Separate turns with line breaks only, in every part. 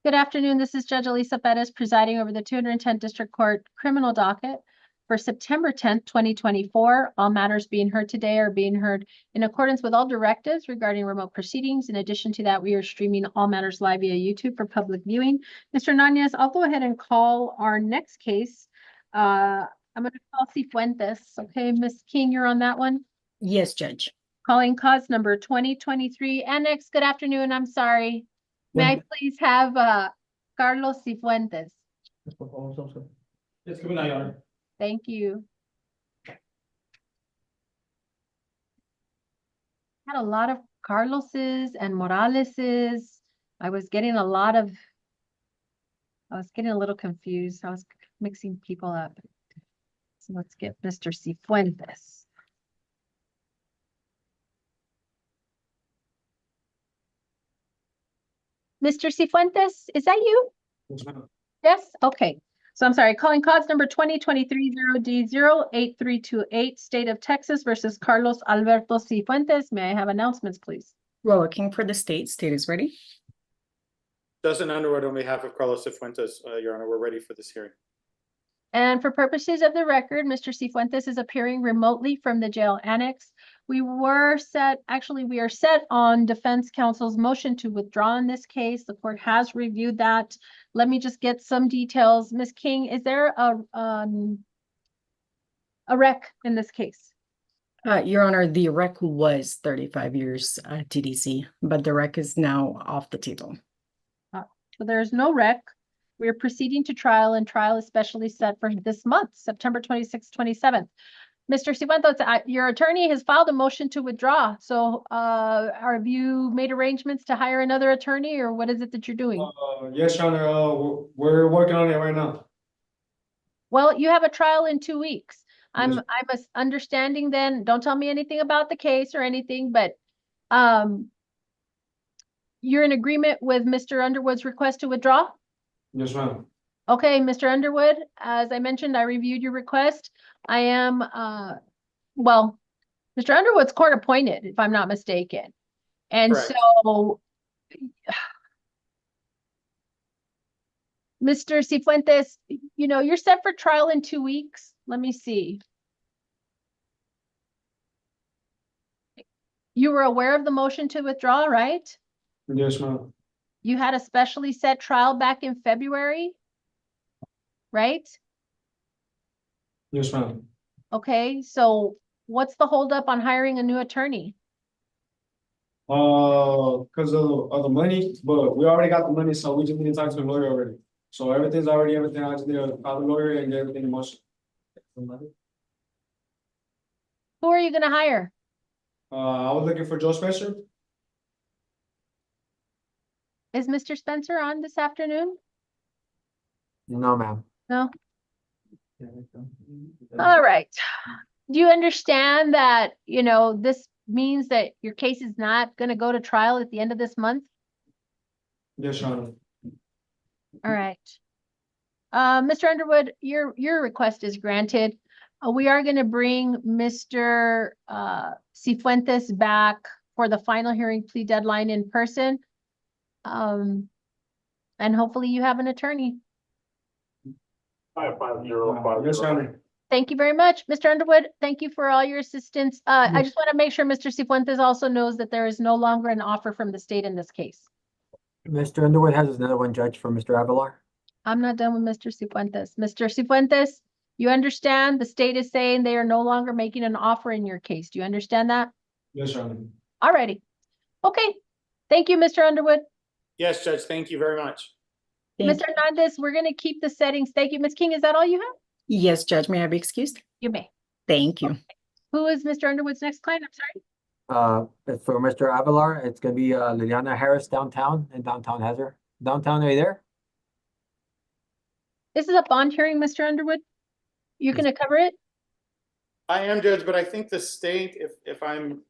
Good afternoon. This is Judge Alyssa Perez presiding over the 210 District Court criminal docket for September 10th, 2024. All matters being heard today are being heard in accordance with all directives regarding remote proceedings. In addition to that, we are streaming all matters live via YouTube for public viewing. Mr. Hernandez, I'll go ahead and call our next case. I'm going to call Cifuentes. Okay, Ms. King, you're on that one?
Yes, Judge.
Calling cause number 2023. Annex, good afternoon. I'm sorry. May I please have Carlos Cifuentes?
Yes, good night, Your Honor.
Thank you. Had a lot of Carloses and Moraleses. I was getting a little confused. I was mixing people up. So let's get Mr. Cifuentes. Mr. Cifuentes, is that you?
Yes, ma'am.
Yes, okay. So I'm sorry, calling cause number 2023-0D08328, State of Texas versus Carlos Alberto Cifuentes. May I have announcements, please?
Roa King for the state. State is ready.
Justin Underwood on behalf of Carlos Cifuentes, Your Honor, we're ready for this hearing.
And for purposes of the record, Mr. Cifuentes is appearing remotely from the jail annex. We are set on defense counsel's motion to withdraw in this case. The court has reviewed that. Let me just get some details. Ms. King, is there a rec in this case?
Your Honor, the rec was 35 years TDC, but the rec is now off the table.
So there's no rec. We are proceeding to trial, and trial is specially set for this month, September 26th, 27th. Mr. Cifuentes, your attorney has filed a motion to withdraw. So have you made arrangements to hire another attorney, or what is it that you're doing?
Yes, Your Honor, we're working on it right now.
Well, you have a trial in 2 weeks. I'm
Yes.
understanding then, don't tell me anything about the case or anything, but you're in agreement with Mr. Underwood's request to withdraw?
Yes, ma'am.
Okay, Mr. Underwood, as I mentioned, I reviewed your request. I am, well, Mr. Underwood's court appointed, if I'm not mistaken. And
Correct.
so, Mr. Cifuentes, you know, you're set for trial in 2 weeks. Let me see. You were aware of the motion to withdraw, right?
Yes, ma'am.
You had a specially set trial back in February, right?
Yes, ma'am.
Okay, so what's the holdup on hiring a new attorney?
Because of the money, but we already got the money, so we just need to talk to the lawyer already. So everything's already everything. I just need to call the lawyer and get everything in motion.
Who are you gonna hire?
I was looking for Joe Spencer.
Is Mr. Spencer on this afternoon?
No, ma'am.
No? All right. Do you understand that, you know, this means that your case is not gonna go to trial at the end of this month?
Yes, Your Honor.
All right. Mr. Underwood, your request is granted. We are gonna bring Mr. Cifuentes back for the final hearing plea deadline in person. And hopefully you have an attorney.
550. Yes, Your Honor.
Thank you very much. Mr. Underwood, thank you for all your assistance. I just want to make sure Mr. Cifuentes also knows that there is no longer an offer from the state in this case.
Mr. Underwood has another one, Judge, for Mr. Avalar.
I'm not done with Mr. Cifuentes. Mr. Cifuentes, you understand the state is saying they are no longer making an offer in your case. Do you understand that?
Yes, Your Honor.
Alrighty. Okay. Thank you, Mr. Underwood.
Yes, Judge, thank you very much.
Thank
Mr. Hernandez, we're going to keep the settings. Thank you. Ms. King, is that all you have?
Yes, Judge. May I be excused?
You may.
Thank you.
Who is Mr. Underwood's next client? I'm sorry.
For Mr. Avalar, it's gonna be Liliana Harris downtown in downtown Hazard. Downtown, are you there?
This is a bond hearing, Mr. Underwood. You're going to cover it?
I am, Judge, but I think the state, if I'm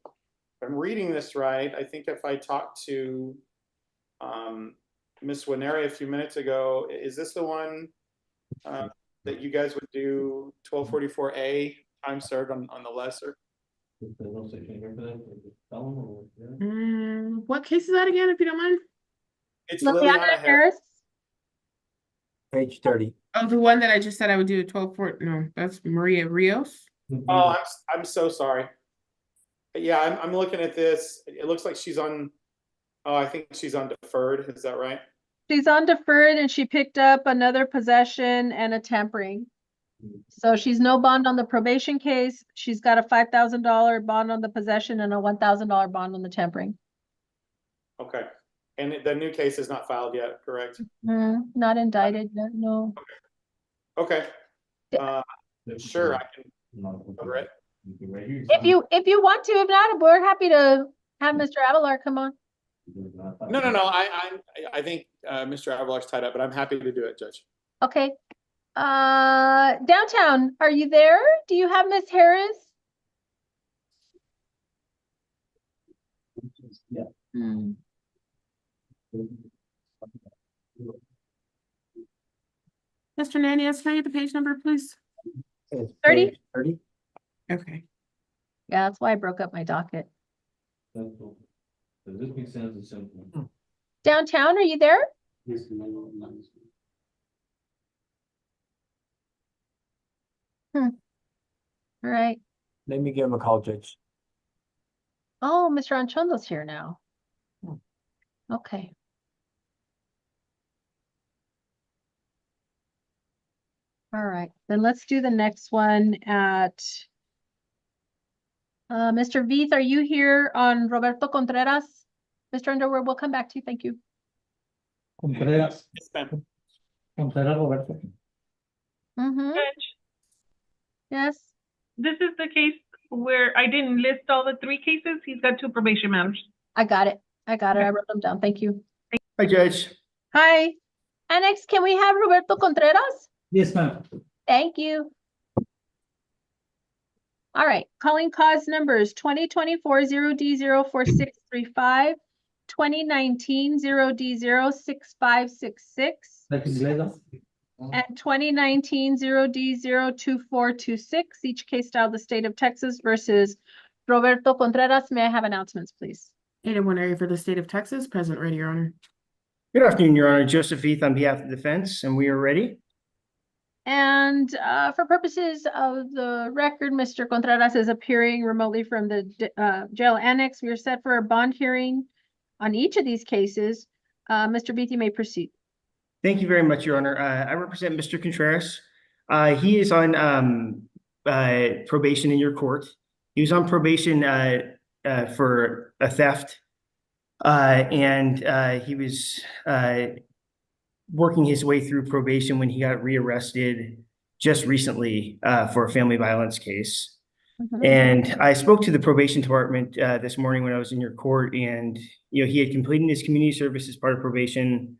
reading this right, I think if I talked to Ms. Winery a few minutes ago, is this the one that you guys would do 1244A time served on the lesser?
What case is that again, if you don't mind?
It's
Liliana Harris.
page 30.
Oh, the one that I just said I would do at 12:4. No, that's Maria Rios.
Oh, I'm so sorry. Yeah, I'm looking at this. It looks like she's on, oh, I think she's on deferred. Is that right?
She's on deferred and she picked up another possession and a tampering. So she's no bond on the probation case. She's got a $5,000 bond on the possession and a $1,000 bond on the tampering.
Okay. And the new case is not filed yet, correct?
Not indicted yet, no.
Okay. Sure, I can cover it.
If you want to, if not, we're happy to have Mr. Avalar come on.
No. I think Mr. Avalar's tied up, but I'm happy to do it, Judge.
Okay. Downtown, are you there? Do you have Miss Harris?
Yeah.
Mr. Hernandez, can I get the page number, please?
30?
30.
Okay.
Yeah, that's why I broke up my docket.
Does this make sense? It's simple.
Downtown, are you there? All right.
Let me give him a call, Judge.
Oh, Mr. Anchondo's here now. Okay. All right, then let's do the next one at Mr. Veith, are you here on Roberto Contreras? Mr. Underwood, we'll come back to you. Thank you.
Contreras,
Yes, ma'am.
Contreras Roberto.
Judge,
Yes.
this is the case where I didn't list all the 3 cases. He's got 2 probation matters.
I got it. I wrote them down. Thank you.
Hi, Judge.
Hi. Annex, can we have Roberto Contreras?
Yes, ma'am.
Thank you. All right, calling cause numbers 2024-0D04635, 2019-0D06566, and 2019-0D02426, each case styled the state of Texas versus Roberto Contreras. May I have announcements, please?
801 area for the state of Texas, present, ready, Your Honor.
Good afternoon, Your Honor. Joseph Veith on behalf of the defense, and we are ready.
And for purposes of the record, Mr. Contreras is appearing remotely from the jail annex. We are set for a bond hearing on each of these cases. Mr. Veith, you may proceed.
Thank you very much, Your Honor. I represent Mr. Contreras. He is on probation in your court. He was on probation for a theft, and he was working his way through probation when he got rearrested just recently for a family violence case. And I spoke to the probation department this morning when I was in your court, and he had completed his community service as part of probation.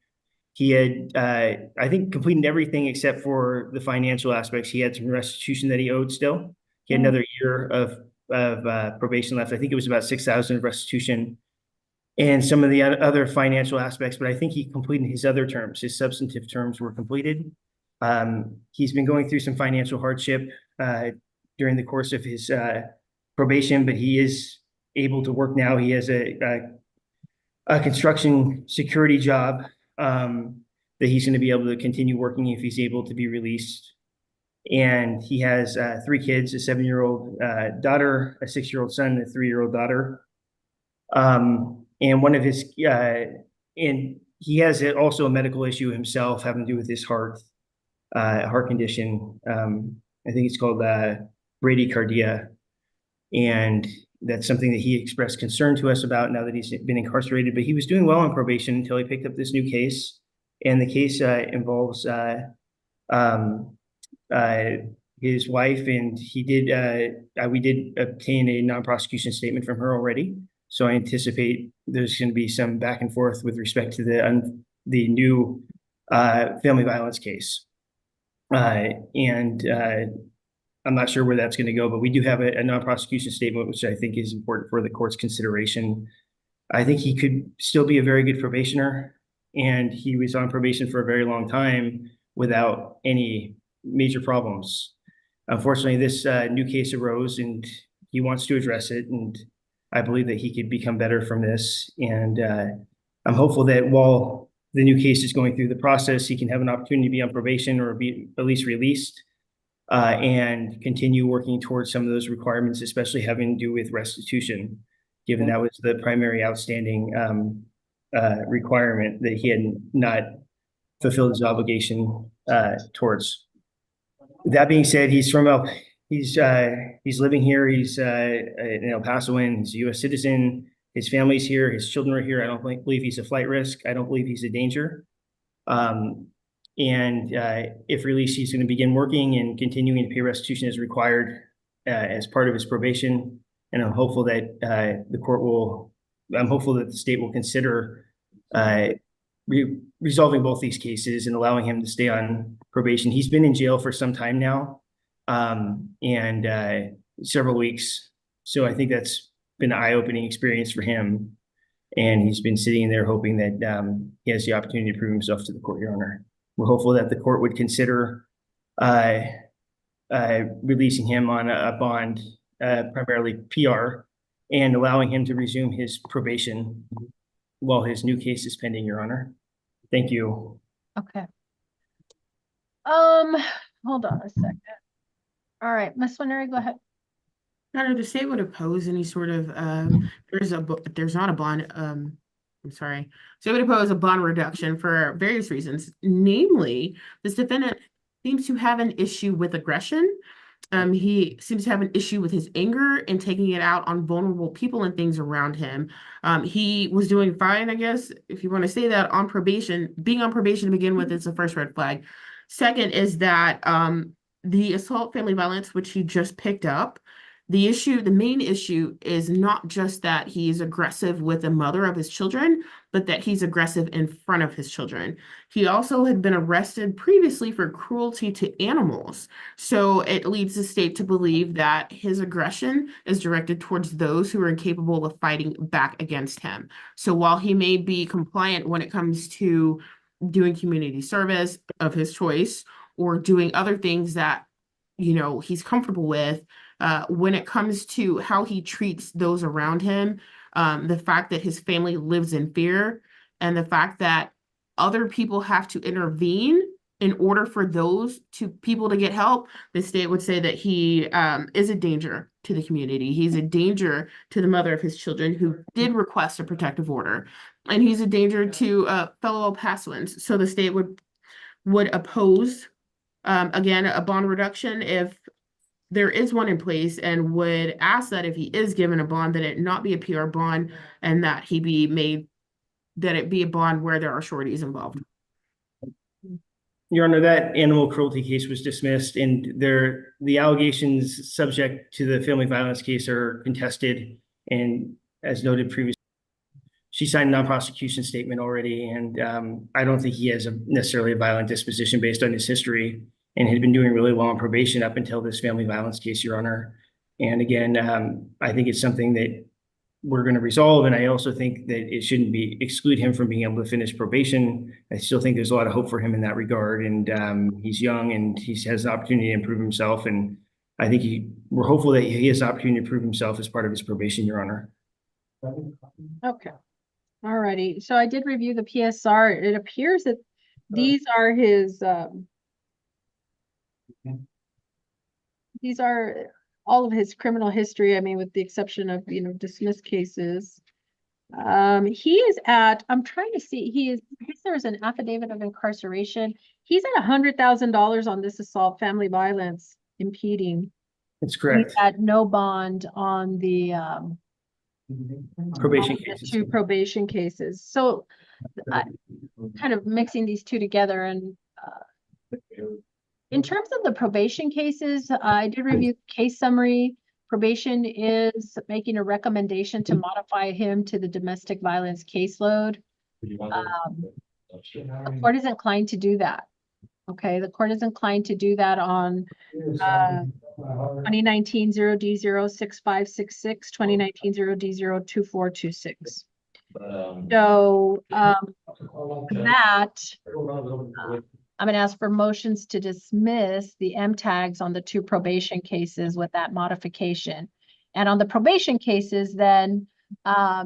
He had, I think, completed everything except for the financial aspects. He had some restitution that he owed still. He had another year of probation left. I think it was about $6,000 of restitution and some of the other financial aspects, but I think he completed his other terms. His substantive terms were completed. He's been going through some financial hardship during the course of his probation, but he is able to work now. He has a construction security job that he's going to be able to continue working if he's able to be released. And he has 3 kids, a 7-year-old daughter, a 6-year-old son, and a 3-year-old daughter. And one of his, and he has also a medical issue himself having to do with his heart condition. I think it's called bradycardia. And that's something that he expressed concern to us about now that he's been incarcerated. But he was doing well on probation until he picked up this new case. And the case involves his wife, and we did obtain a non-prosecution statement from her already. So I anticipate there's going to be some back and forth with respect to the new family violence case. And I'm not sure where that's going to go, but we do have a non-prosecution statement, which I think is important for the court's consideration. I think he could still be a very good probationer, and he was on probation for a very long time without any major problems. Unfortunately, this new case arose, and he wants to address it, and I believe that he could become better from this. And I'm hopeful that while the new case is going through the process, he can have an opportunity to be on probation or be at least released, and continue working towards some of those requirements, especially having to do with restitution, given that was the primary outstanding requirement that he had not fulfilled his obligation towards. That being said, he's living here. He's in El Paso, and he's a U.S. citizen. His family's here. His children are here. I don't believe he's a flight risk. I don't believe he's a danger. If released, he's going to begin working and continuing to pay restitution as required as part of his probation. And I'm hopeful that the state will consider resolving both these cases and allowing him to stay on probation. He's been in jail for some time now, and several weeks. So I think that's been an eye-opening experience for him. And he's been sitting there hoping that he has the opportunity to prove himself to the court, Your Honor. We're hopeful that the court would consider releasing him on a bond, primarily PR, and allowing him to resume his probation while his new case is pending, Your Honor. Thank you.
Okay. Hold on a second. All right, Ms. Swinnerly, go ahead.
Your the state would oppose any sort of there's not a bond I'm sorry. So it would oppose a bond reduction for various reasons. Namely, this defendant seems to have an issue with aggression. He seems to have an issue with his anger and taking it out on vulnerable people and things around him. He was doing fine, I guess, if you want to say that, on probation. Being on probation to begin with is the first red flag. Second is that the assault, family violence, which he just picked up, the main issue is not just that he's aggressive with the mother of his children, but that he's aggressive in front of his children. He also had been arrested previously for cruelty to animals. So it leads the state to believe that his aggression is directed towards those who are incapable of fighting back against him. So while he may be compliant when it comes to doing community service of his choice or doing other things that, he's comfortable with, when it comes to how he treats those around him, the fact that his family lives in fear, and the fact that other people have to intervene in order for those people to get help, the state would say that he is a danger to the community. He's a danger to the mother of his children who did request a protective order, and he's a danger to fellow El Pasoans. So the state would oppose, again, a bond reduction if there is one in place, and would ask that if he is given a bond, that it not be a PR bond, and that it be a bond where there are sureties involved.
Your Honor, that animal cruelty case was dismissed, and the allegations subject to the family violence case are contested. And as noted previously, she signed a non-prosecution statement already, and I don't think he has necessarily a violent disposition based on his history, and had been doing really well on probation up until this family violence case, Your Honor. And again, I think it's something that we're going to resolve. And I also think that it shouldn't exclude him from being able to finish probation. I still think there's a lot of hope for him in that regard. And he's young, and he has an opportunity to improve himself. And I think we're hopeful that he has the opportunity to prove himself as part of his probation, Your Honor.
Okay. All righty. So I did review the PSR. It appears that these are his, these are all of his criminal history. I mean, with the exception of, dismissed cases. He is I'm trying to see, I guess there's an affidavit of incarceration. He's at $100,000 on this assault, family violence, impeding.
That's correct.
He's at no bond on the,
Probation
the
cases.
2 probation cases. So kind of mixing these two together. And in terms of the probation cases, I did review the case summary. Probation is making a recommendation to modify him to the domestic violence caseload. The court is inclined to do that. Okay, the court is inclined to do that on 2019 0D06566, 2019 0D02426. So that I'm going to ask for motions to dismiss the M tags on the 2 probation cases with that modification. And on the probation cases, then I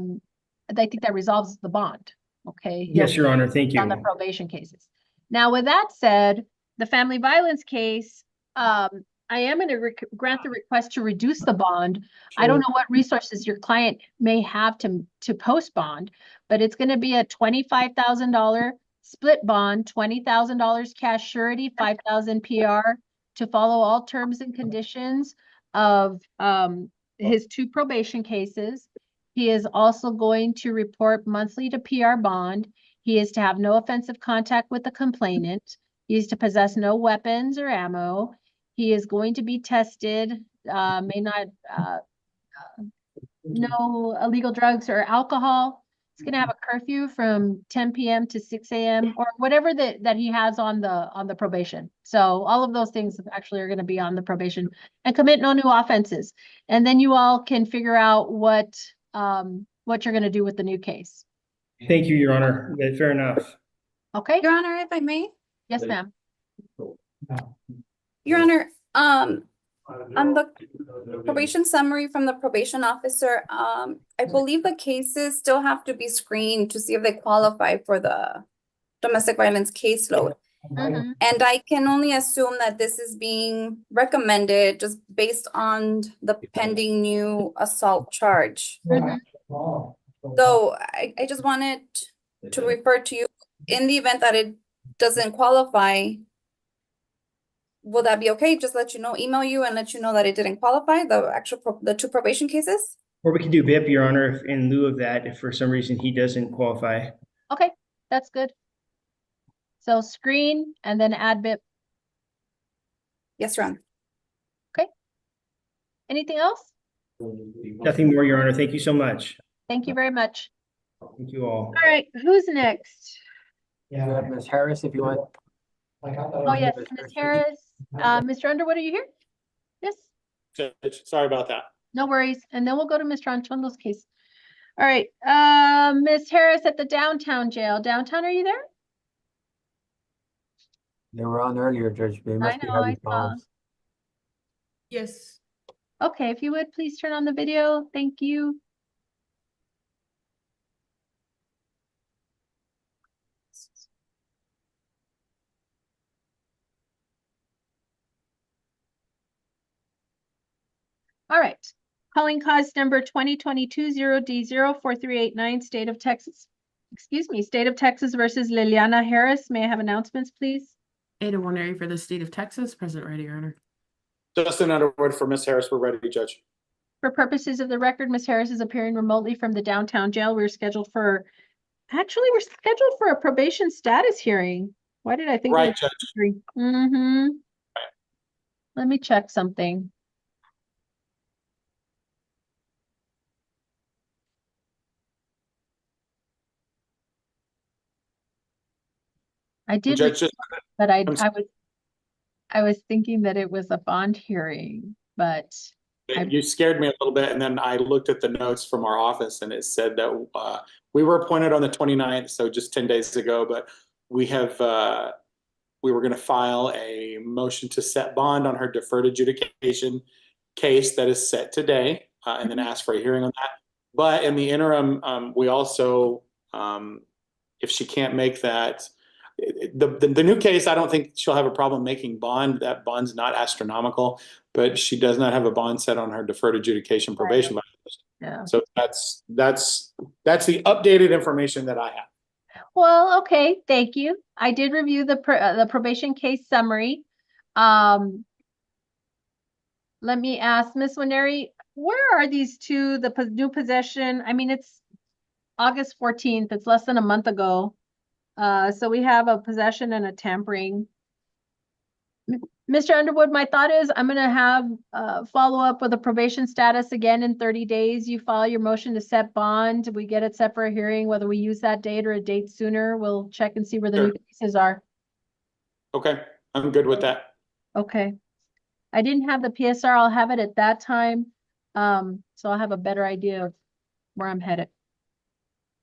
think that resolves the bond. Okay?
Yes, Your Honor, thank
On the
you.
probation cases. Now, with that said, the family violence case, I am going to grant the request to reduce the bond. I don't know what resources your client may have to post bond, but it's going to be a $25,000 split bond, $20,000 cash surety, $5,000 PR to follow all terms and conditions of his 2 probation cases. He is also going to report monthly to PR bond. He is to have no offensive contact with the complainant. He is to possess no weapons or ammo. He is going to be tested, no illegal drugs or alcohol. He's going to have a curfew from 10 p.m. to 6 a.m. or whatever that he has on the probation. So all of those things actually are going to be on the probation, and commit no new offenses. And then you all can figure out what you're going to do with the new case.
Thank you, Your Honor. Fair enough.
Okay?
Your Honor, if I may,
Yes, ma'am.
Your Honor, on the probation summary from the probation officer, I believe the cases still have to be screened to see if they qualify for the domestic violence caseload.
Mhm.
And I can only assume that this is being recommended just based on the pending new assault charge.
Mhm.
So I just wanted to refer to you, in the event that it doesn't qualify, will that be okay? Just let you know, email you and let you know that it didn't qualify, the 2 probation cases?
Or we can do BIP, Your Honor, if in lieu of that, if for some reason he doesn't qualify.
Okay, that's good. So screen and then add BIP.
Yes, Your Honor.
Anything else?
Nothing more, Your Honor. Thank you so much.
Thank you very much.
Thank you all.
All right, who's next?
You have Ms. Harris, if you want.
Oh, yes, Ms. Harris. Mr. Underwood, are you here? Yes,
Judge, sorry about that.
no worries. And then we'll go to Mr. Anchondo's case. All right, Ms. Harris at the downtown jail. Downtown, are you there?
They were on earlier, Judge. They must be
know, I
having
saw.
problems.
Yes.
Okay, if you would, please turn on the video. Thank you. All right, calling cause number 2022-0D04389, State of Texas. Excuse me, State of Texas versus Liliana Harris. May I have announcements, please?
Ada Warneri for the state of Texas, present ready, Your Honor.
Justin Underwood for Ms. Harris. We're ready, Judge.
For purposes of the record, Ms. Harris is appearing remotely from the downtown jail. We're scheduled for a probation status hearing. Why did I think?
Right, Judge.
Mm-hmm. Let me check something. I did,
Judge, just
but I was thinking that it was a bond hearing, but
you scared me a little bit, and then I looked at the notes from our office, and it said that we were appointed on the 29th, so just 10 days ago, but we were going to file a motion to set bond on her deferred adjudication case that is set today, and then ask for a hearing on that. But in the interim, we also, if she can't make that, the new case, I don't think she'll have a problem making bond. That bond's not astronomical, but she does not have a bond set on her deferred adjudication probation violation.
yeah.
So that's the updated information that I have.
Well, okay, thank you. I did review the probation case summary. Let me ask Ms. Warneri, where are these two, the new possession? I mean, it's August 14th. It's less than a month ago. So we have a possession and a tampering. Mr. Underwood, my thought is I'm going to have follow up with a probation status again in 30 days. You file your motion to set bond. We get it set for a hearing, whether we use that date or a date sooner. We'll check and see where the new cases are.
Okay, I'm good with that.
Okay. I didn't have the PSR. I'll have it at that time. So I'll have a better idea of where I'm headed.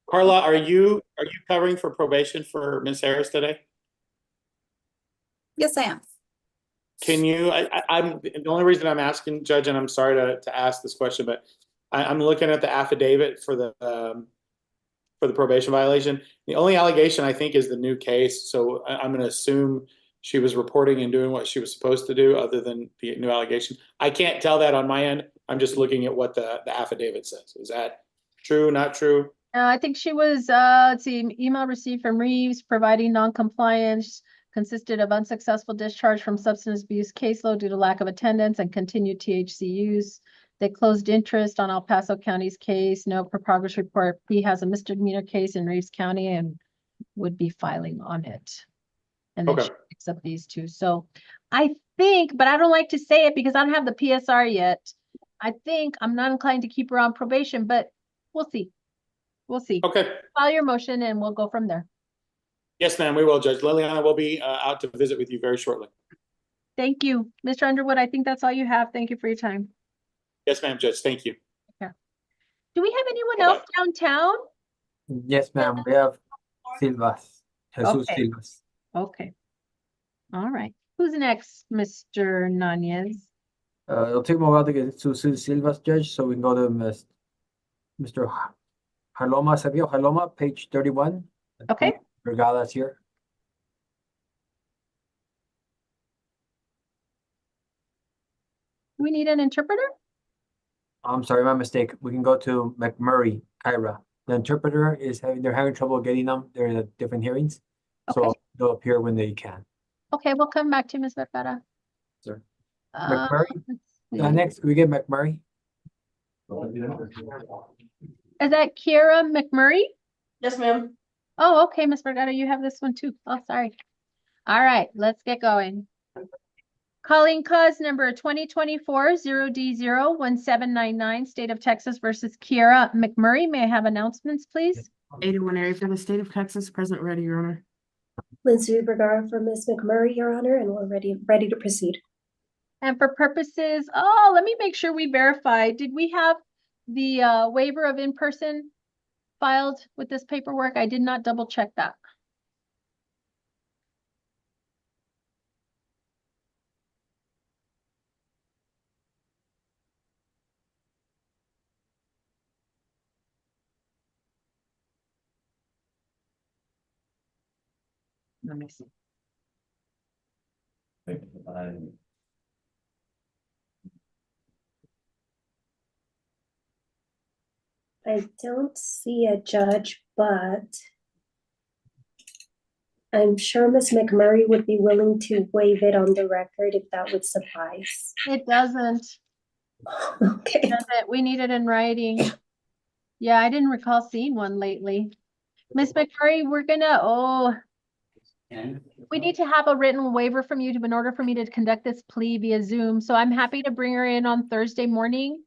Carla, are you covering for probation for Ms. Harris today?
Yes, I am.
Can you, I'm, the only reason I'm asking, Judge, and I'm sorry to ask this question, but I'm looking at the affidavit for the for the probation violation. The only allegation I think is the new case. So I'm going to assume she was reporting and doing what she was supposed to do other than the new allegation. I can't tell that on my end. I'm just looking at what the affidavit says. Is that true, not true?
I think she was, let's see, email received from Reeves providing non-compliance consisted of unsuccessful discharge from substance abuse caseload due to lack of attendance and continued THC use. They closed interest on El Paso County's case. No progress report. He has a misdemeanor case in Reeves County and would be filing on it. And then
Okay.
she picks up these two. So I think, but I don't like to say it because I don't have the PSR yet. I think I'm not inclined to keep her on probation, but we'll see. We'll see.
Okay.
File your motion and we'll go from there.
Yes, ma'am, we will, Judge. Liliana will be out to visit with you very shortly.
Thank you. Mr. Underwood, I think that's all you have. Thank you for your time.
Yes, ma'am, Judge. Thank you.
Do we have anyone
Bye-bye.
else downtown?
Yes, ma'am, we have Silvas, Jesus
Okay.
Silvas.
Okay. All right. Who's next, Mr. Nanez?
It'll take me a while to get to Silvas, Judge, so we can go to Mr. Haloma, Sergio Haloma, page 31.
Okay.
Regala's here.
We need an interpreter?
I'm sorry, my mistake. We can go to McMurray, Kyra. The interpreter they're having trouble getting them. They're in different hearings. So
Okay.
they'll appear when they can.
Okay, we'll come back to Ms. Vergara.
Sir.
Uh,
McMurray?
let's see.
Next, we get McMurray.
Is that Kiera McMurray?
Yes, ma'am.
Oh, okay, Ms. Vergara, you have this one too. Oh, sorry. All right, let's get going. Calling cause number 2024-0D01799, State of Texas versus Kiera McMurray. May I have announcements, please?
81 area for the state of Texas, present ready, Your Honor.
Lindsay Vergara for Ms. McMurray, Your Honor, and we're ready to proceed.
And for purposes, let me make sure we verify. Did we have the waiver of in-person filed with this paperwork? I did not double check that. Let me see.
I don't see a judge, but I'm sure Ms. McMurray would be willing to waive it on the record if that would suffice.
It doesn't.
Okay.
Doesn't. We need it in writing. Yeah, I didn't recall seeing one lately. Ms. McMurray, we're gonna, we need to have a written waiver from you in order for me to conduct this plea via Zoom. So I'm happy to bring her in on Thursday morning.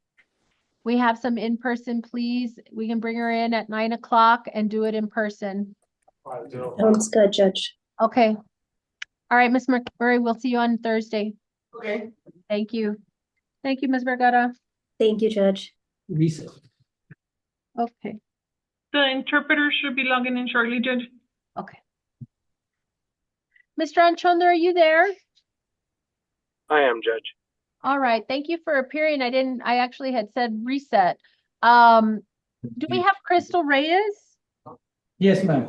We have some in-person pleas. We can bring her in at 9 o'clock and do it in person.
Sounds good, Judge.
Okay. All right, Ms. McMurray, we'll see you on Thursday.
Okay.
Thank you. Thank you, Ms. Vergara.
Thank you, Judge.
Okay.
The interpreter should be logging in shortly, Judge.
Okay. Mr. Anchondo, are you there?
I am, Judge.
All right. Thank you for appearing. I actually had said reset. Do we have Crystal Reyes?
Yes, ma'am.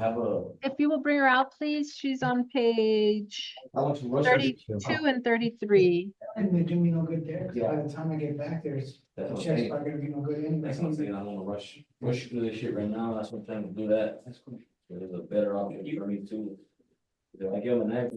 If you will bring her out, please. She's on page 32 and 33.
And they do me no good there, 'cause by the time I get back there, it's
That's
just not gonna be no good anyway.
That's what I'm saying. I don't wanna rush through this shit right now. That's what I'm trying to do that. There's a better option for me too. If I give them an act.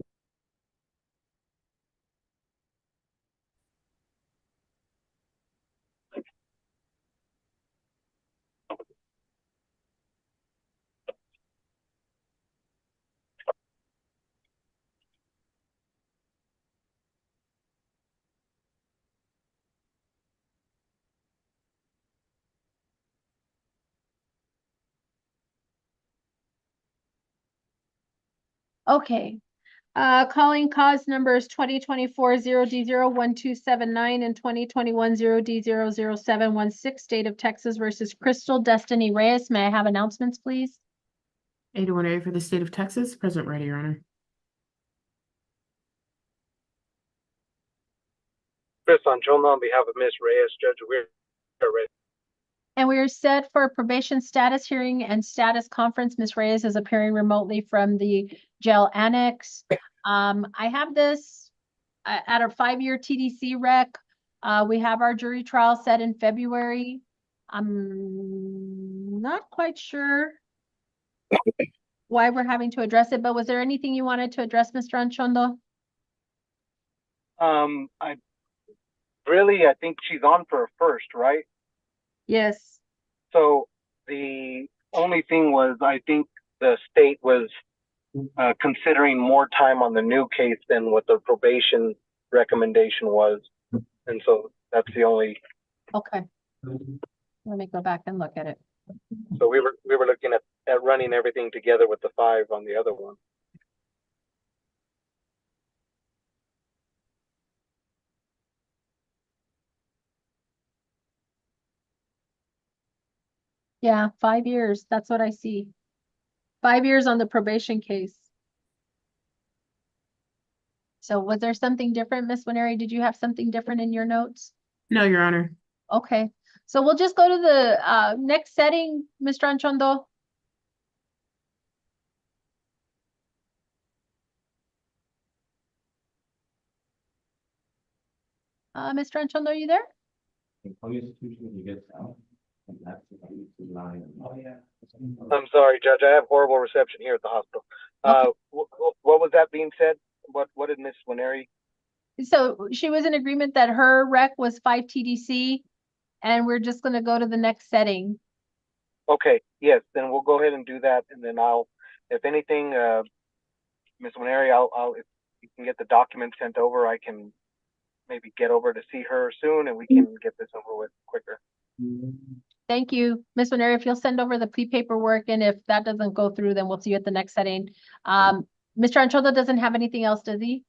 Okay. Calling cause numbers 2024-0D01279 and 2021-0D00716, State of Texas versus Crystal Destiny Reyes. May I have announcements, please?
81 area for the state of Texas, present ready, Your Honor.
Chris Anchona on behalf of Ms. Reyes, Judge, we're ready.
And we are set for probation status hearing and status conference. Ms. Reyes is appearing remotely from the jail annex. I have this at our 5-year TDC rec. We have our jury trial set in February. I'm not quite sure why we're having to address it, but was there anything you wanted to address, Mr. Anchondo?
I think she's on for a first, right?
Yes.
So the only thing was, I think the state was considering more time on the new case than what the probation recommendation was. And so that's the only,
Okay. Let me go back and look at it.
so we were looking at running everything together with the 5 on the other one.
Yeah, 5 years. That's what I see. 5 years on the probation case. So was there something different, Ms. Winery? Did you have something different in your notes?
No, Your Honor.
Okay, so we'll just go to the next setting, Mr. Anchondo. Mr. Anchondo, are you there?
I'm sorry, Judge. I have horrible reception here at the hospital. What was that being said? What did Miss Winery?
So she was in agreement that her rec was 5 TDC, and we're just gonna go to the next setting.
Okay, yes, then we'll go ahead and do that, and then if anything, Miss Winery, if you can get the document sent over, I can maybe get over to see her soon, and we can get this over with quicker.
Thank you, Ms. Winery. If you'll send over the plea paperwork, and if that doesn't go through, then we'll see you at the next setting. Mr. Anchondo doesn't have anything else, does he?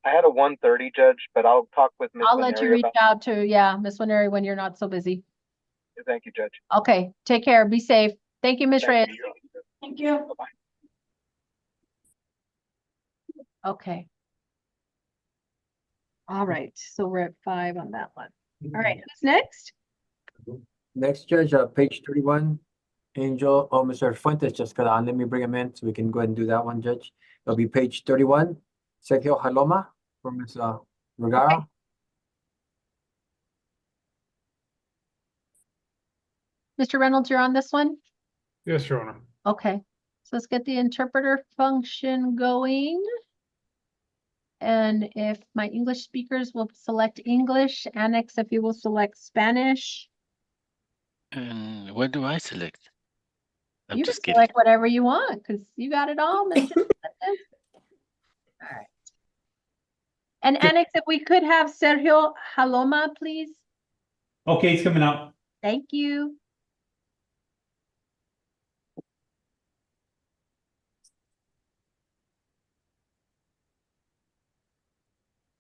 I had a 1:30, Judge, but I'll talk with Miss
I'll let you
Winery
reach out to, Ms. Winery, when you're not so busy.
Thank you, Judge.
Okay, take care. Be safe. Thank you, Ms. Reyes.
Thank you.
Bye-bye.
Okay. All right, so we're at 5 on that one. All right, who's next?
Next, Judge, page 31, Mr. Fuentes just got on. Let me bring him in so we can go ahead and do that one, Judge. It'll be page 31, Sergio Hala from Ms. Vergara.
Okay. Mr. Reynolds, you're on this one?
Yes, Your Honor.
Okay, so let's get the interpreter function going. And if my English speakers will select English, Annex, if you will select Spanish.
And what do I select? I'm
You can
just kidding.
select whatever you want, because you got it all, Mr. All right. And Annex, if we could have Sergio Hala, please.
Okay, it's coming out.
Thank you.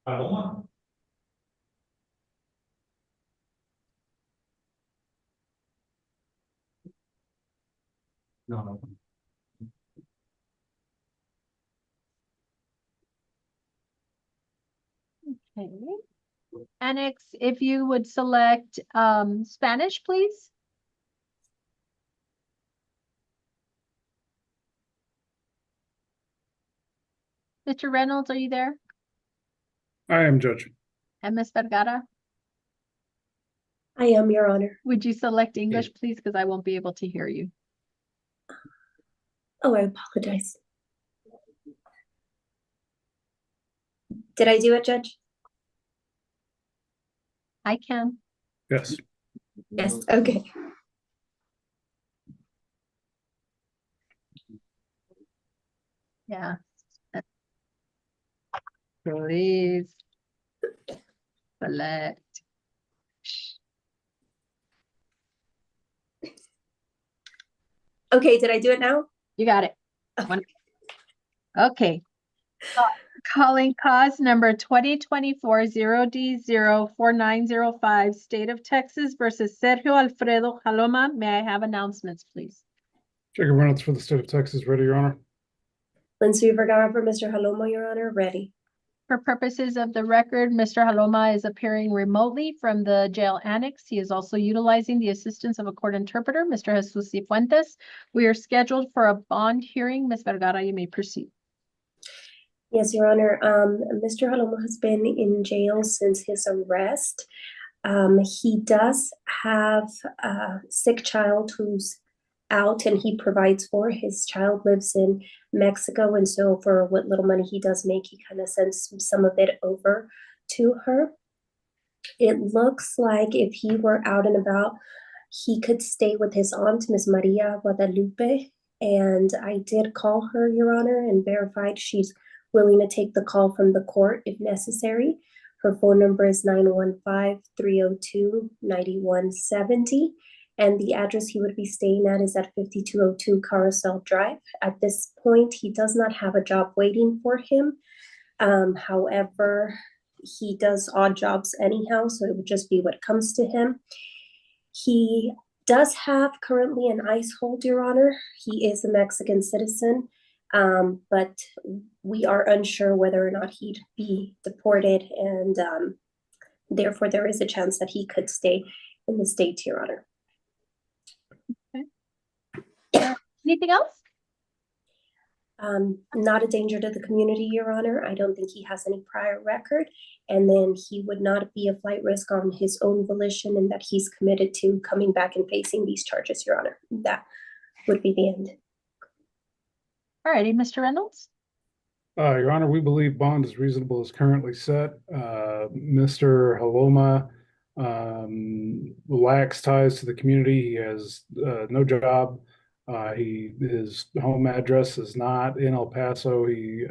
Paloma. No.
Okay. Annex, if you would select Spanish, please. Mr. Reynolds, are you there?
I am, Judge.
And Ms. Vergara,
I am, Your Honor.
would you select English, please? Because I won't be able to hear you.
Oh, I apologize. Did I do it, Judge?
I can.
Yes.
Yes, okay.
Yeah. Please select.
Okay, did I do it now?
You got it. Okay. Calling cause number 2024 0D04905, State of Texas versus Sergio Alfredo Hala. May I have announcements, please?
Jacob Reynolds for the State of Texas. Ready, Your Honor.
Lindsay Vergara for Mr. Hala, Your Honor. Ready.
For purposes of the record, Mr. Haloma is appearing remotely from the jail annex. He is also utilizing the assistance of a court interpreter, Mr. Jesus Cifuentes. We are scheduled for a bond hearing. Ms. Vergara, you may proceed.
Yes, Your Honor. Mr. Haloma has been in jail since his arrest. He does have a sick child who's out and he provides for. His child lives in Mexico, and so for what little money he does make, he kind of sends some of it over to her. It looks like if he were out and about, he could stay with his aunt, Miss Maria Guadalupe, and I did call her, Your Honor, and verified she's willing to take the call from the court if necessary. Her phone number is 915-302-9170. And the address he would be staying at is at 5202 Carousel Drive. At this point, he does not have a job waiting for him. However, he does odd jobs anyhow, so it would just be what comes to him. He does have currently an ICE hold, Your Honor. He is a Mexican citizen, but we are unsure whether or not he'd be deported, and therefore there is a chance that he could stay in the States, Your Honor.
Anything else?
Not a danger to the community, Your Honor. I don't think he has any prior record, and then he would not be a flight risk on his own volition, and that he's committed to coming back and facing these charges, Your Honor. That would be the end.
All righty, Mr. Reynolds.
Your Honor, we believe bond is reasonable as currently set. Mr. Haloma lacks ties to the community. He has no job. His home address is not in El Paso. He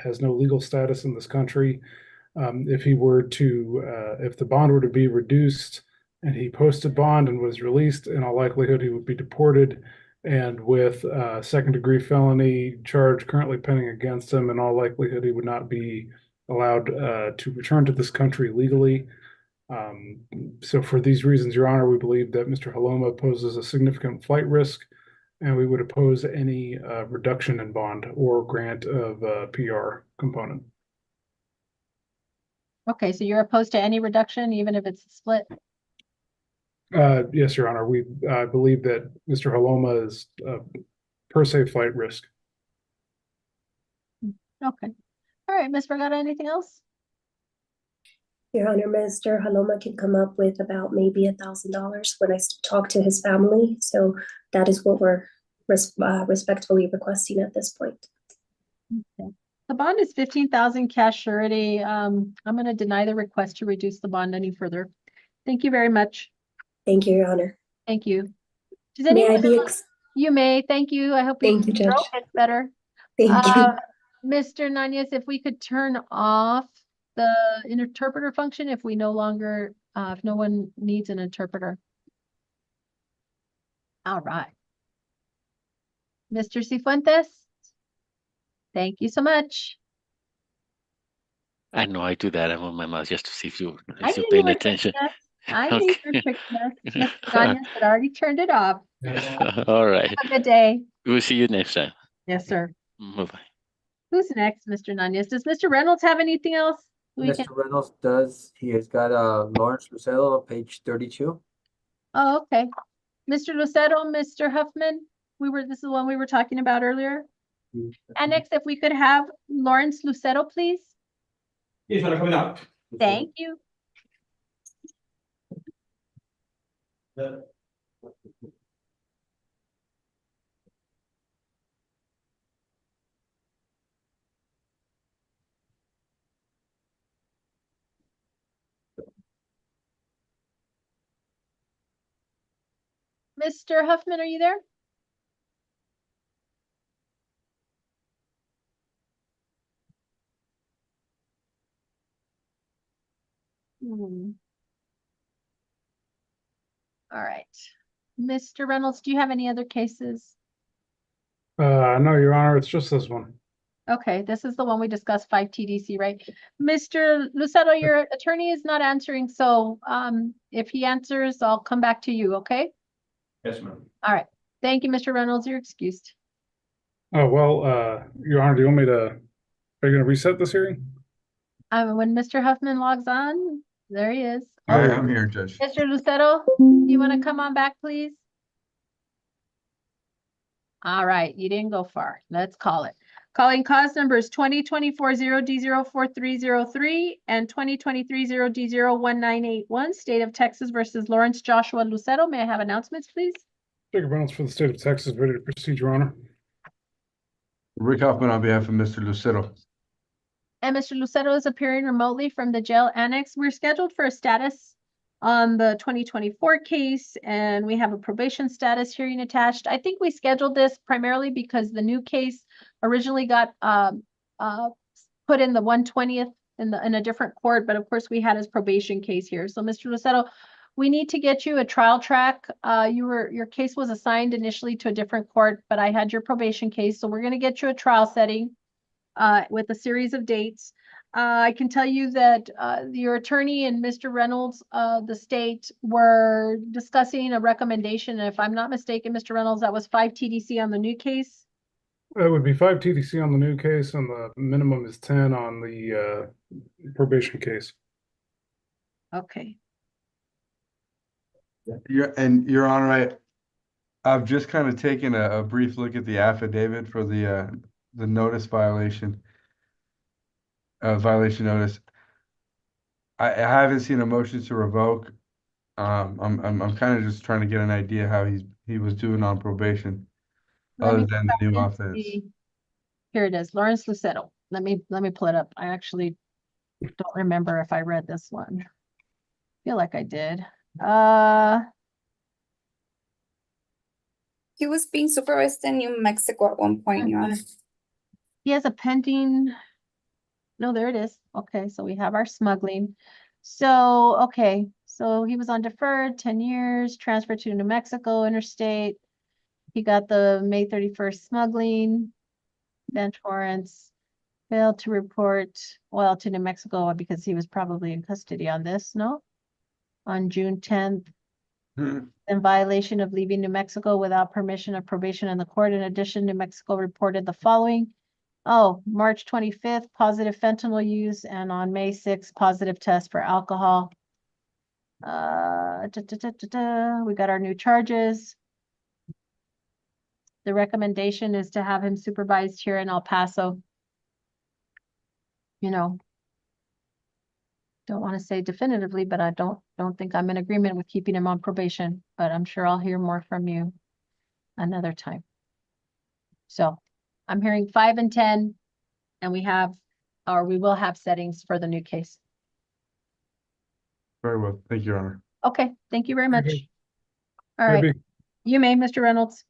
has no legal status in this country. If the bond were to be reduced and he posted bond and was released, in all likelihood he would be deported. And with a second-degree felony charge currently pending against him, in all likelihood he would not be allowed to return to this country legally. So for these reasons, Your Honor, we believe that Mr. Haloma poses a significant flight risk, and we would oppose any reduction in bond or grant of PR component.
Okay, so you're opposed to any reduction, even if it's a split?
Yes, Your Honor. We believe that Mr. Haloma is per se flight risk.
Okay. All right, Ms. Vergara, anything else?
Your Honor, Mr. Haloma can come up with about maybe $1,000 when I talk to his family. So that is what we're respectfully requesting at this point.
Okay. The bond is 15,000 cash surety. I'm going to deny the request to reduce the bond any further. Thank you very much.
Thank you, Your Honor.
Thank you. Does
May I
anyone
be
else? You may. Thank you. I hope
Thank you, Judge.
throat gets better.
Thank you.
Mr. Nanez, if we could turn off the interpreter function if we no longer, if no one needs an interpreter. All right. Mr. Cifuentes, thank you so much.
I know I do that. I want my mouth just to see if you're
I knew you
paying
were
attention.
tricking us. I knew you were
Okay.
tricking us. Mr. Nanez had already turned it off.
All right.
Have a good day.
We'll see you next time.
Yes, sir.
Bye-bye.
Who's next, Mr. Nanez? Does Mr. Reynolds have anything else?
Mr. Reynolds does. He has got Lawrence Lucietto, page 32.
Oh, okay. Mr. Lucietto, Mr. Huffman, this is the one we were talking about earlier. And next, if we could have Lawrence Lucietto, please.
Yes, I'm coming up.
Thank you. Mr. Huffman, are you there? All right. Mr. Reynolds, do you have any other cases?
No, Your Honor, it's just this one.
Okay, this is the one we discussed, 5 TDC, right? Mr. Lucietto, your attorney is not answering, so if he answers, I'll come back to you, okay?
Yes, ma'am.
All right. Thank you, Mr. Reynolds. You're excused.
Oh, well, Your Honor, are you going to reset this hearing?
When Mr. Huffman logs on, there he is.
Hi, I'm here, Judge.
Mr. Lucietto, you want to come on back, please? All right, you didn't go far. Let's call it. Calling cause numbers 2024-0D04303 and 2023-0D01981, State of Texas versus Lawrence Joshua Lucietto. May I have announcements, please?
Jacob Reynolds for the state of Texas, ready to proceed, Your Honor.
Rick Hoffman on behalf of Mr. Lucietto.
And Mr. Lucietto is appearing remotely from the jail annex. We're scheduled for a status on the 2024 case, and we have a probation status hearing attached. I think we scheduled this primarily because the new case originally got put in the 120th in a different court, but of course we had his probation case here. So Mr. Lucietto, we need to get you a trial track. Your case was assigned initially to a different court, but I had your probation case, so we're going to get you a trial setting with a series of dates. I can tell you that your attorney and Mr. Reynolds, the state, were discussing a recommendation. And if I'm not mistaken, Mr. Reynolds, that was 5 TDC on the new case.
It would be 5 TDC on the new case, and the minimum is 10 on the probation case.
Okay.
Your Honor, I've just kind of taken a brief look at the affidavit for the notice violation. Violation notice. I haven't seen a motion to revoke. I'm kind of just trying to get an idea how he was doing on probation, other than the new offense.
Here it is, Lawrence Lucietto. Let me pull it up. I actually don't remember if I read this one. Feel like I did.
He was being supervised in New Mexico at one point, Your Honor.
He has a pending. No, there it is. Okay, so we have our smuggling. So, okay, so he was on deferred 10 years, transferred to New Mexico interstate. He got the May 31st smuggling, bench warrants, failed to report, well, to New Mexico because he was probably in custody on this, no? On June 10th. In violation of leaving New Mexico without permission of probation in the court. In addition, New Mexico reported the following. Oh, March 25th, positive fentanyl use, and on May 6th, positive test for alcohol. We got our new charges. The recommendation is to have him supervised here in El Paso. You know, don't want to say definitively, but I don't think I'm in agreement with keeping him on probation, but I'm sure I'll hear more from you another time. So I'm hearing 5 and 10, and we will have settings for the new case.
Very well. Thank you, Your Honor.
Okay, thank you very much.
Okay.
All right,
Maybe.
you may, Mr. Reynolds.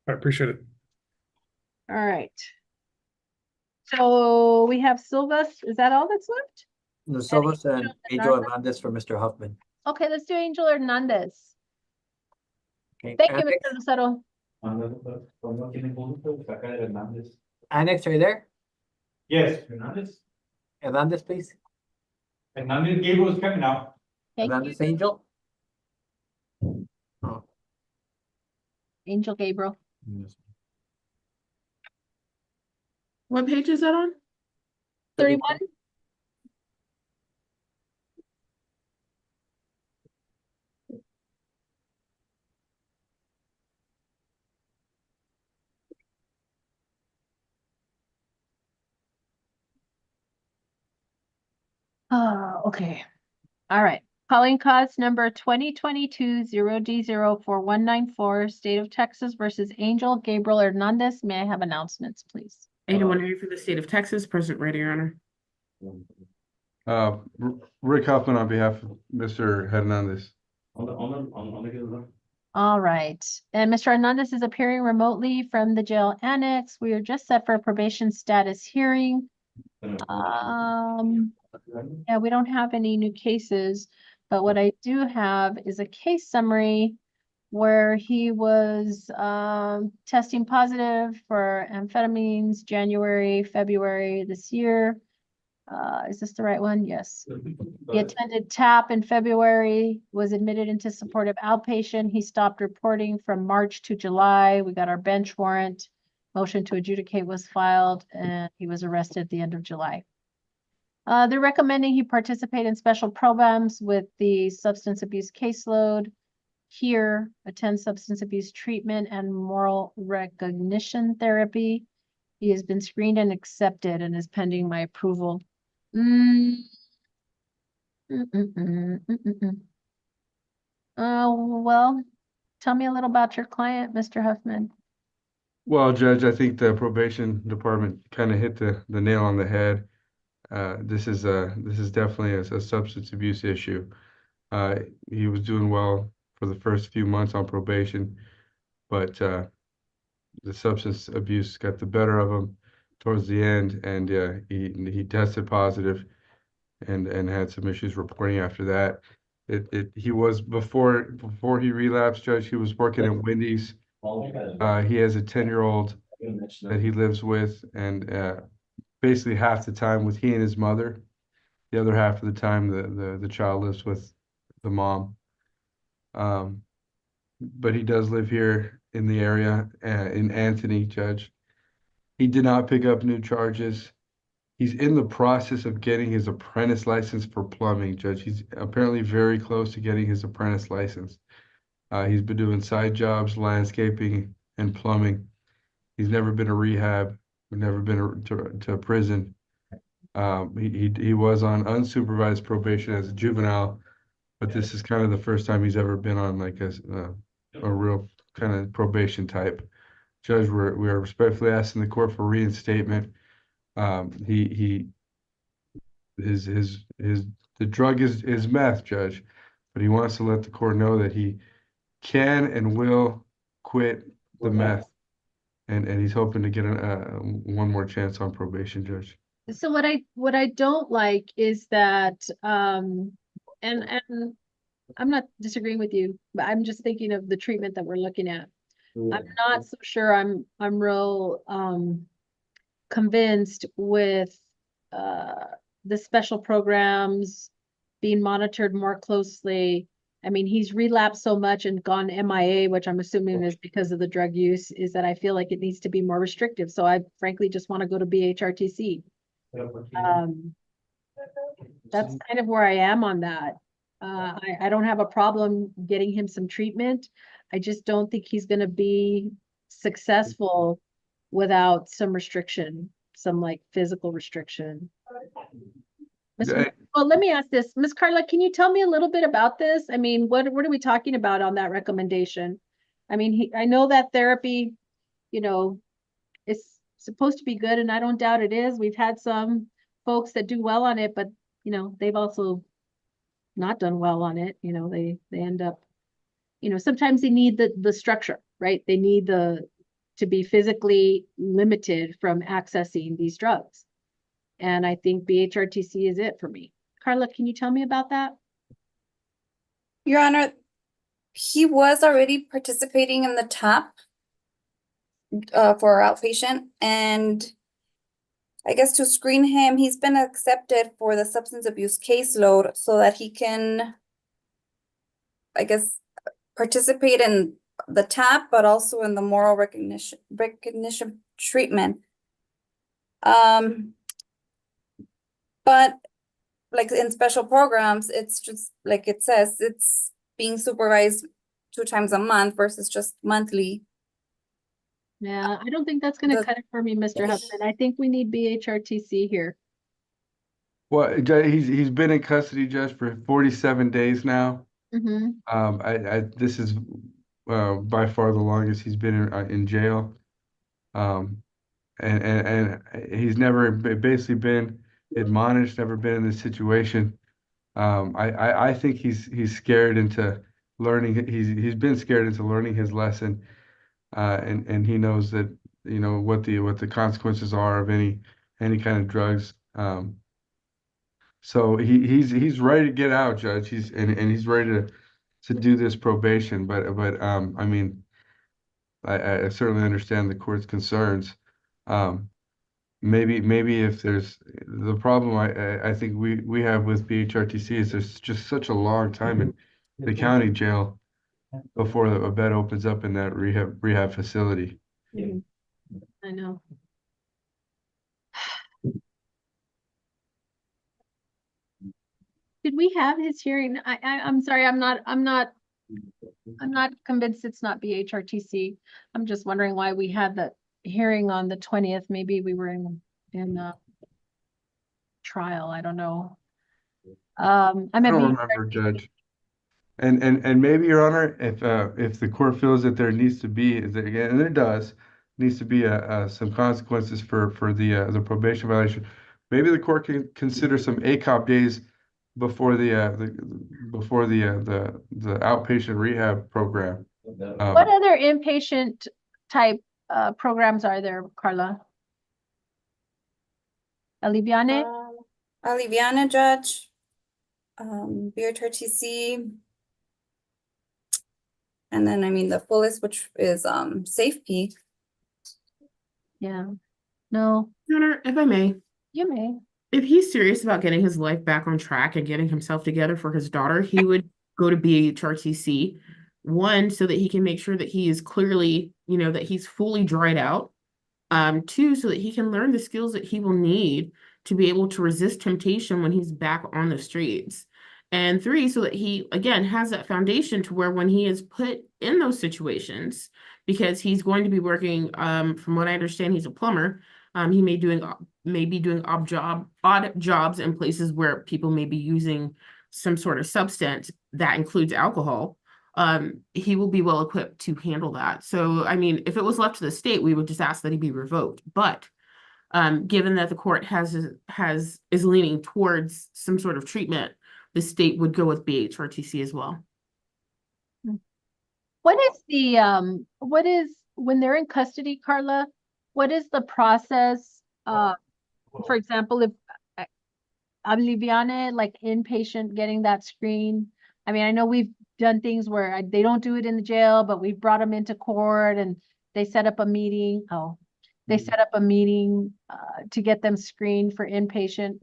I appreciate it.
All right. So we have Silvas. Is that all that's left?
The Silvas and Angel Hernandez for Mr. Huffman.
Okay, let's do Angel Hernandez.
Okay.
Thank you, Mr. Lucero.
Annex, are you there?
Yes, Hernandez.
Hernandez, please.
Hernandez Gable is coming out.
Hernandez Angel.
Angel Gabriel.
What page is that on?
31. Okay. All right. Calling cause number 2022-0D04194, State of Texas versus Angel Gabriel Hernandez. May I have announcements, please?
Ada Winnery for the state of Texas, present ready, Your Honor.
Rick Hoffman on behalf of Mr. Hernandez.
All right. And Mr. Hernandez is appearing remotely from the jail annex. We are just set for a probation status hearing. Yeah, we don't have any new cases, but what I do have is a case summary where he was testing positive for amphetamines January, February this year. Is this the right one? Yes. He attended TAP in February, was admitted into supportive outpatient. He stopped reporting from March to July. We got our bench warrant. Motion to adjudicate was filed, and he was arrested at the end of July. They're recommending he participate in special programs with the substance abuse caseload, here, attend substance abuse treatment and moral recognition therapy. He has been screened and accepted and is pending my approval. Well, tell me a little about your client, Mr. Huffman.
Well, Judge, I think the probation department kind of hit the nail on the head. This is definitely a substance abuse issue. He was doing well for the first few months on probation, but the substance abuse got the better of him towards the end, and he tested positive and had some issues reporting after that. He was before he relapsed, Judge, he was working at Wendy's. He has a 10-year-old that he lives with, and basically half the time with he and his mother. The other half of the time, the child lives with the mom. But he does live here in the area, in Anthony, Judge. He did not pick up new charges. He's in the process of getting his apprentice license for plumbing, Judge. He's apparently very close to getting his apprentice license. He's been doing side jobs, landscaping, and plumbing. He's never been to rehab, never been to prison. He was on unsupervised probation as a juvenile, but this is kind of the first time he's ever been on like a real kind of probation type. Judge, we are respectfully asking the court for reinstatement. The drug is meth, Judge, but he wants to let the court know that he can and will quit the meth, and he's hoping to get one more chance on probation, Judge.
So what I don't like is that and I'm not disagreeing with you, but I'm just thinking of the treatment that we're looking at. I'm not so sure I'm real convinced with the special programs being monitored more closely. I mean, he's relapsed so much and gone MIA, which I'm assuming is because of the drug use, is that I feel like it needs to be more restrictive. So I frankly just want to go to BHRTC. That's kind of where I am on that. I don't have a problem getting him some treatment. I just don't think he's going to be successful without some restriction, some like physical restriction. Well, let me ask this, Ms. Carla, can you tell me a little bit about this? I mean, what are we talking about on that recommendation? I mean, I know that therapy, you know, is supposed to be good, and I don't doubt it is. We've had some folks that do well on it, but you know, they've also not done well on it. You know, they end up, you know, sometimes they need the structure, right? They need to be physically limited from accessing these drugs. And I think BHRTC is it for me. Carla, can you tell me about that?
Your Honor, he was already participating in the TAP for outpatient, and I guess to screen him, he's been accepted for the substance abuse caseload so that he can, I guess, participate in the TAP, but also in the moral recognition treatment. But like in special programs, it's just like it says, it's being supervised 2 times a month versus just monthly.
Yeah, I don't think that's going to cut it for me, Mr. Huffman. I think we need BHRTC here.
Well, he's been in custody, Judge, for 47 days now.
Mm-hmm.
This is by far the longest he's been in jail. And he's never basically been admonished, never been in this situation. I think he's scared into learning. He's been scared into learning his lesson, and he knows that, you know, what the consequences are of any kind of drugs. So he's ready to get out, Judge. He's ready to do this probation. But I mean, I certainly understand the court's concerns. Maybe if there's the problem I think we have with BHRTC is there's just such a long time in the county jail before a bed opens up in that rehab facility.
I know. Did we have his hearing? I'm sorry, I'm not convinced it's not BHRTC. I'm just wondering why we had the hearing on the 20th. Maybe we were in trial. I don't know. I'm
I
at
don't
B.
remember, Judge. And maybe, Your Honor, if the court feels that there needs to be, again, and there does, needs to be some consequences for the probation violation. Maybe the court can consider some ACOP days before the outpatient rehab program.
What other inpatient type programs are there, Carla? Aliviane?
Aliviana, Judge, BHRTC. And then, I mean, the fullest, which is SafeP.
Yeah. No,
Your Honor, if I may,
you may.
if he's serious about getting his life back on track and getting himself together for his daughter, he would go to BHRTC. One, so that he can make sure that he is clearly, that he's fully dried out. Two, so that he can learn the skills that he will need to be able to resist temptation when he's back on the streets. And three, so that he, again, has that foundation to where when he is put in those situations, because he's going to be working, from what I understand, he's a plumber. He may be doing odd jobs in places where people may be using some sort of substance that includes alcohol. He will be well equipped to handle that. So, I mean, if it was left to the state, we would just ask that he be revoked. But given that the court is leaning towards some sort of treatment, the state would go with BHRTC as well.
What is when they're in custody, Carla, what is the process? For example, if Aliviane, like inpatient, getting that screen. I mean, I know we've done things where they don't do it in the jail, but we've brought them into court and they set up a meeting. They set up a meeting to get them screened for inpatient.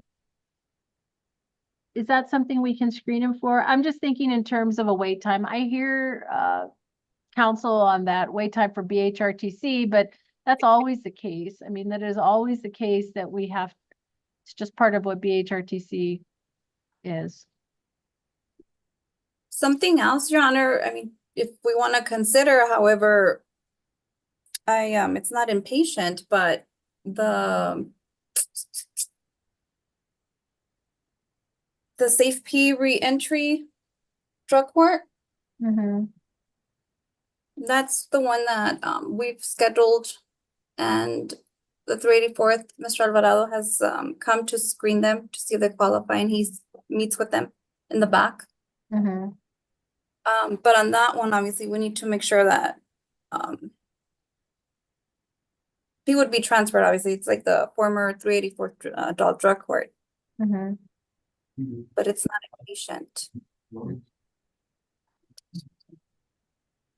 Is that something we can screen them for? I'm just thinking in terms of a wait time. I hear counsel on that wait time for BHRTC, but that's always the case. I mean, that is always the case that we have. It's just part of what BHRTC is.
Something else, Your Honor, I mean, if we want to consider, however, it's not inpatient, but the SafeP re-entry drug court. That's the one that we've scheduled, and the 384th, Mr. Alvarado has come to screen them to see if they qualify, and he meets with them in the back. But on that one, obviously, we need to make sure that he would be transferred. Obviously, it's like the former 384th adult drug court, but it's not a patient.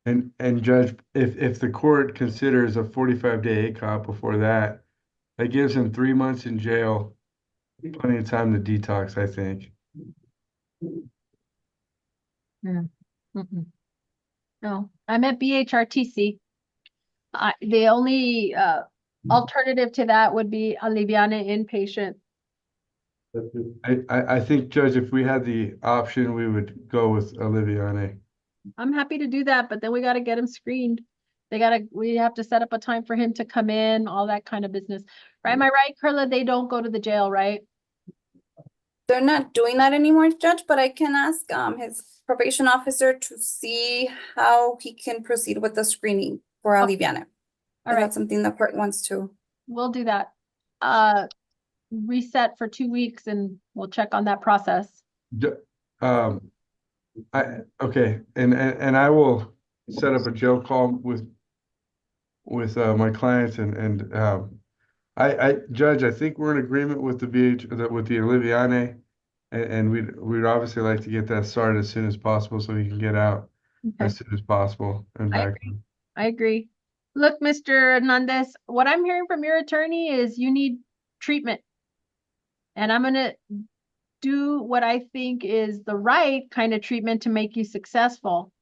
And Judge, if the court considers a 45-day ACOP before that, that gives him 3 months in jail, plenty of time to detox, I think.
No, I'm at BHRTC. The only alternative to that would be Aliviana inpatient.
I think, Judge, if we had the option, we would go with Aliviane.
I'm happy to do that, but then we got to get him screened. We have to set up a time for him to come in, all that kind of business. Right? Am I right, Carla? They don't go to the jail, right?
They're not doing that anymore, Judge, but I can ask his probation officer to see how he can proceed with the screening for Aliviana.
All right.
That's something the court wants to.
We'll do that. Reset for 2 weeks and we'll check on that process.
Okay, and I will set up a jail call with my clients and Judge, I think we're in agreement with the Aliviane, and we'd obviously like to get that started as soon as possible so he can get out as soon as possible and back.
I agree. Look, Mr. Hernandez, what I'm hearing from your attorney is you need treatment. And I'm gonna do what I think is the right kind of treatment to make you successful.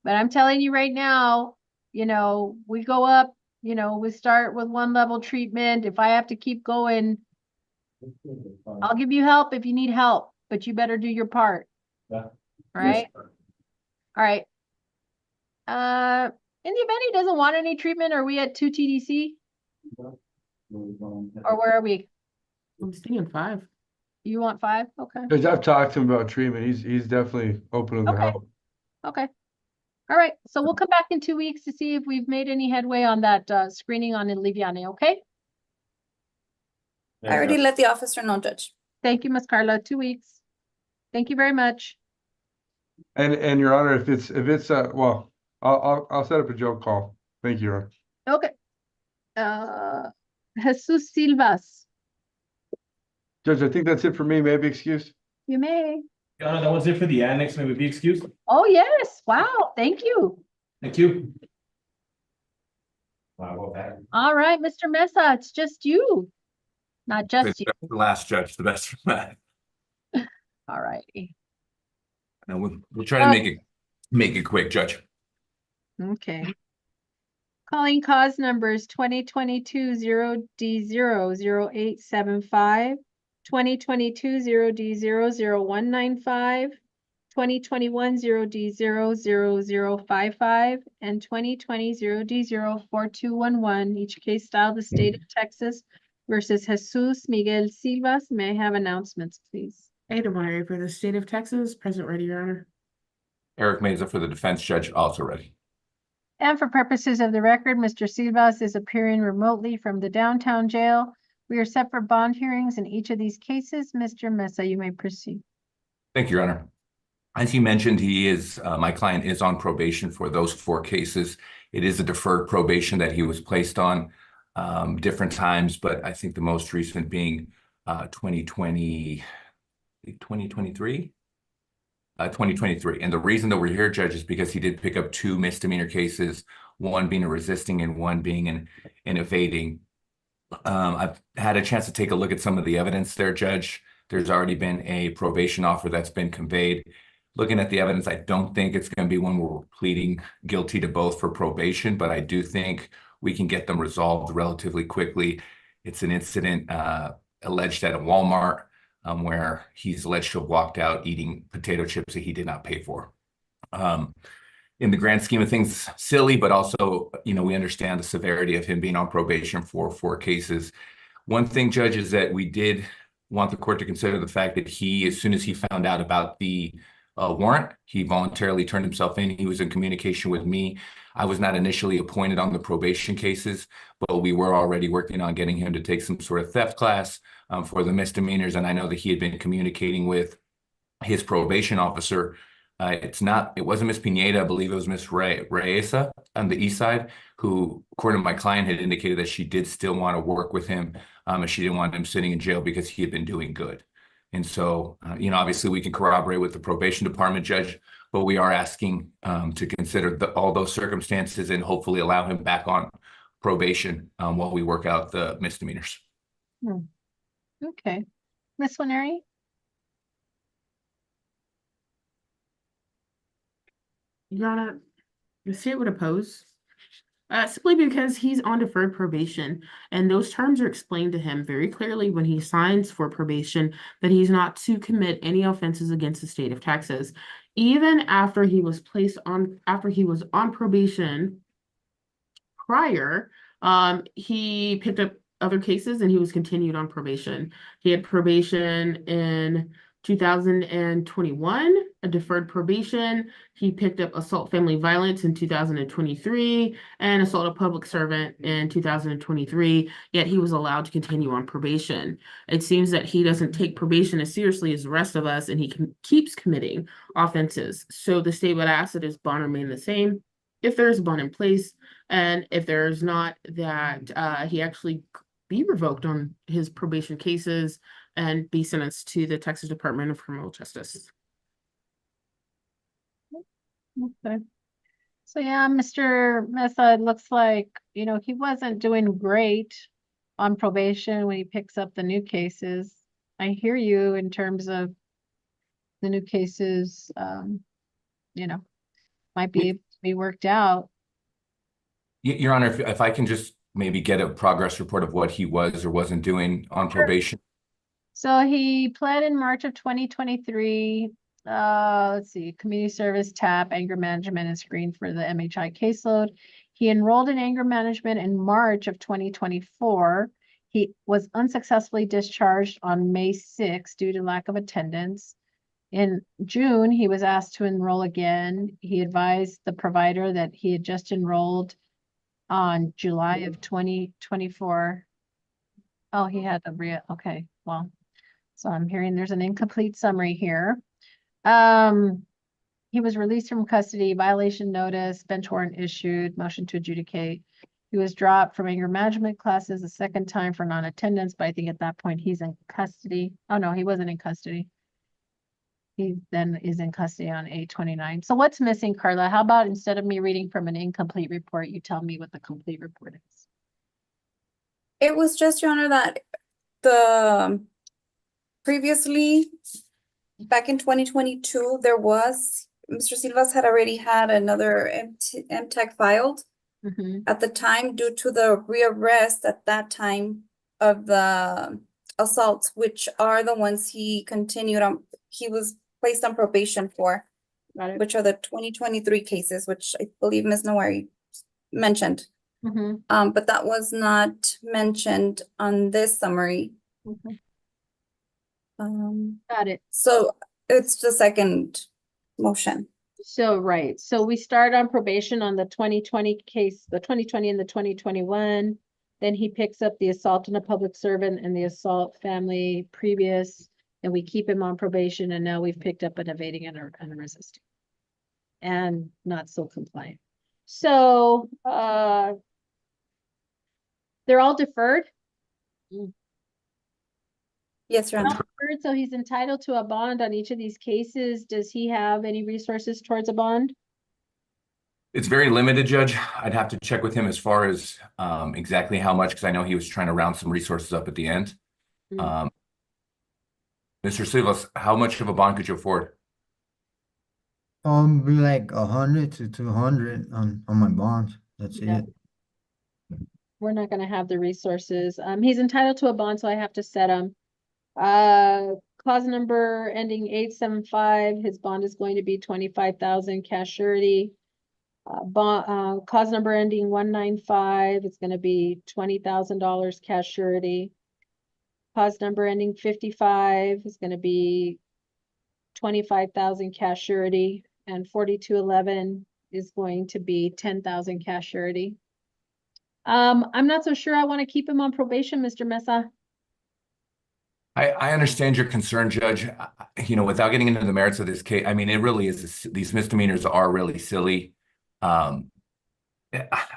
But I'm telling you right now, we go up, we start with 1 level treatment. If I have to keep going, I'll give you help if you need help. but you better do your part.
Yeah.
Right? All right. In the event he doesn't want any treatment, are we at 2 TDC? Or where are we?
I'm staying 5.
You want 5? Okay.
Because I've talked to him about treatment. He's definitely open to the help.
Okay. All right. So we'll come back in 2 weeks to see if we've made any headway on that screening on Liliana, okay?
I already let the officer know, Judge.
Thank you, Ms. Carla. 2 weeks. Thank you very much.
And Your Honor, if it's well, I'll set up a joke call. Thank you, Your Honor.
Okay. Jesus Silvas,
Judge, I think that's it for me. Maybe excused.
you may.
Your Honor, that was it for the annex. May we be excused?
Oh, yes. Wow. Thank you.
Thank you. Wow,
All right, Mr. Mesa, it's just you. Not just you.
The last judge, the best for that.
All righty.
And we'll try to make it quick, Judge.
Okay. Calling cause numbers 2022-0D00875, 2022-0D00195, 2021-0D00055, and 2020-0D04211, each case style the state of Texas versus Jesus Miguel Silvas. May I have announcements, please?
Ada Meyer for the state of Texas, present ready, Your Honor.
Eric Meza for the defense, Judge, also ready.
And for purposes of the record, Mr. Silvas is appearing remotely from the downtown jail. We are set for bond hearings in each of these cases. Mr. Mesa, you may proceed.
Thank you, Your Honor. As you mentioned, my client is on probation for those 4 cases. It is a deferred probation that he was placed on different times, but I think the most recent being 2023. 2023. And the reason that we're here, Judge, is because he did pick up 2 misdemeanor cases, one being a resisting and one being an evading. I've had a chance to take a look at some of the evidence there, Judge. There's already been a probation offer that's been conveyed. Looking at the evidence, I don't think it's going to be one where we're pleading guilty to both for probation, but I do think we can get them resolved relatively quickly. It's an incident alleged at a Walmart where he's alleged to have walked out eating potato chips that he did not pay for. In the grand scheme of things, silly, but also, we understand the severity of him being on probation for 4 cases. One thing, Judge, is that we did want the court to consider the fact that as soon as he found out about the warrant, he voluntarily turned himself in. He was in communication with me. I was not initially appointed on the probation cases, but we were already working on getting him to take some sort of theft class for the misdemeanors. And I know that he had been communicating with his probation officer. It wasn't Miss Pineda, I believe it was Miss Reyes on the east side, who, according to my client, had indicated that she did still want to work with him, and she didn't want him sitting in jail because he had been doing good. And so, obviously we can corroborate with the probation department, Judge, but we are asking to consider all those circumstances and hopefully allow him back on probation while we work out the misdemeanors.
Okay. Ms. Winery?
Your Honor, the state would oppose. Simply because he's on deferred probation, and those terms are explained to him very clearly when he signs for probation that he's not to commit any offenses against the state of Texas. Even after he was on probation prior, he picked up other cases and he was continued on probation. He had probation in 2021, a deferred probation. He picked up assault family violence in 2023 and assault a public servant in 2023, yet he was allowed to continue on probation. It seems that he doesn't take probation as seriously as the rest of us, and he keeps committing offenses. So the state would ask that his bond remain the same if there's a bond in place, and if there's not, that he actually be revoked on his probation cases and be sentenced to the Texas Department of Criminal Justice.
Okay. So yeah, Mr. Mesa, it looks like, he wasn't doing great on probation when he picks up the new cases. I hear you in terms of the new cases, might be able to be worked out.
Your Honor, if I can just maybe get a progress report of what he was or wasn't doing on probation.
So he pled in March of 2023. Let's see, community service, TAP, anger management, and screen for the MHI caseload. He enrolled in anger management in March of 2024. He was unsuccessfully discharged on May 6 due to lack of attendance. In June, he was asked to enroll again. He advised the provider that he had just enrolled on July of 2024. Oh, he had a okay, well, so I'm hearing there's an incomplete summary here. He was released from custody, violation notice, bench warrant issued, motion to adjudicate. He was dropped from anger management classes a second time for non-attendance, but I think at that point he's in custody. Oh, no, he wasn't in custody. He then is in custody on 8/29. So what's missing, Carla? How about instead of me reading from an incomplete report, you tell me what the complete report is?
It was just, Your Honor, that the previously, back in 2022, there was, Mr. Silvas had already had another MTEC filed at the time due to the rearrest at that time of the assaults, which are the ones he continued on, he was placed on probation for, which are the 2023 cases, which I believe Ms. Nawari mentioned. But that was not mentioned on this summary.
Got it.
So it's the second motion.
So, right. So we start on probation on the 2020 case, the 2020 and the 2021. Then he picks up the assault on a public servant and the assault family previous, and we keep him on probation. And now we've picked up an evading and a resisting and not so compliant. So, they're all deferred.
Yes, Your Honor.
Deferred, so he's entitled to a bond on each of these cases. Does he have any resources towards a bond?
It's very limited, Judge. I'd have to check with him as far as exactly how much, because I know he was trying to round some resources up at the end. Mr. Silvas, how much of a bond could you afford?
Be like 100 to 200 on my bonds. That's it.
We're not gonna have the resources. He's entitled to a bond, so I have to set him. Clause number ending 875, his bond is going to be 25,000 cash surety. Clause number ending 195, it's gonna be $20,000 cash surety. Clause number ending 55 is gonna be 25,000 cash surety, and 4211 is going to be 10,000 cash surety. I'm not so sure I want to keep him on probation, Mr. Mesa.
I understand your concern, Judge. You know, without getting into the merits of this case, I mean, it really is, these misdemeanors are really silly. I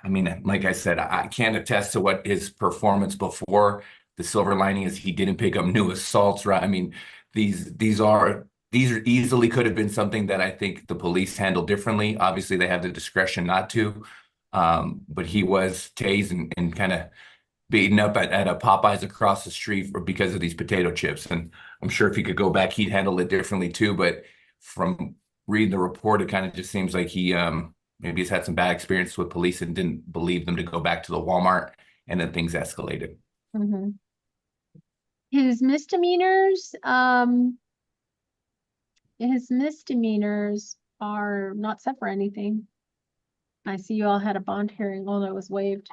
mean, like I said, I can't attest to what his performance before. The silver lining is he didn't pick up new assaults, right? I mean, these easily could have been something that I think the police handled differently. Obviously, they have the discretion not to. But he was tased and kind of beaten up at a Popeyes across the street because of these potato chips. And I'm sure if he could go back, he'd handle it differently too. But from reading the report, it kind of just seems like he maybe he's had some bad experience with police and didn't believe them to go back to the Walmart, and then things escalated.
His misdemeanors, are not set for anything. I see you all had a bond hearing, although it was waived.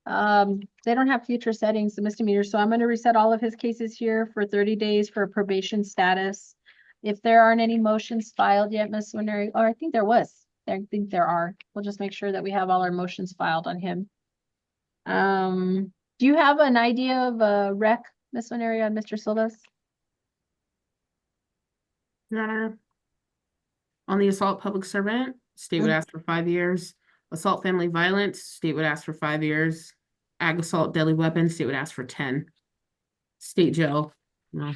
They don't have future settings, the misdemeanors, so I'm going to reset all of his cases here for 30 days for probation status. If there aren't any motions filed yet, Ms. Winery, or I think there was. I think there are. We'll just make sure that we have all our motions filed on him. Do you have an idea of a rec, Ms. Winery, on Mr. Silvas?
Your Honor, on the assault public servant, state would ask for 5 years. Assault family violence, state would ask for 5 years. Ag assault deadly weapons, state would ask for 10. State jail, no,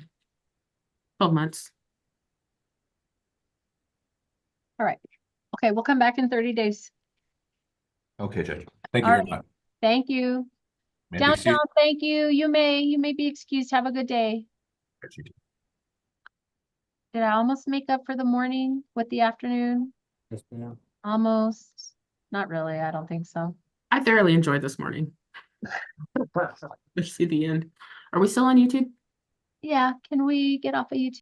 12 months.
All right. Okay, we'll come back in 30 days.
Okay, Judge. Thank you
All
very
right.
much.
Thank you.
May I be
Downtown,
excused?
thank you. You may be excused. Have a good day. Did I almost make up for the morning with the afternoon?
Yes, ma'am.
Almost. Not really. I don't think so.
I thoroughly enjoyed this morning. Let's see the end. Are we still on YouTube?
Yeah, can we get off of YouTube?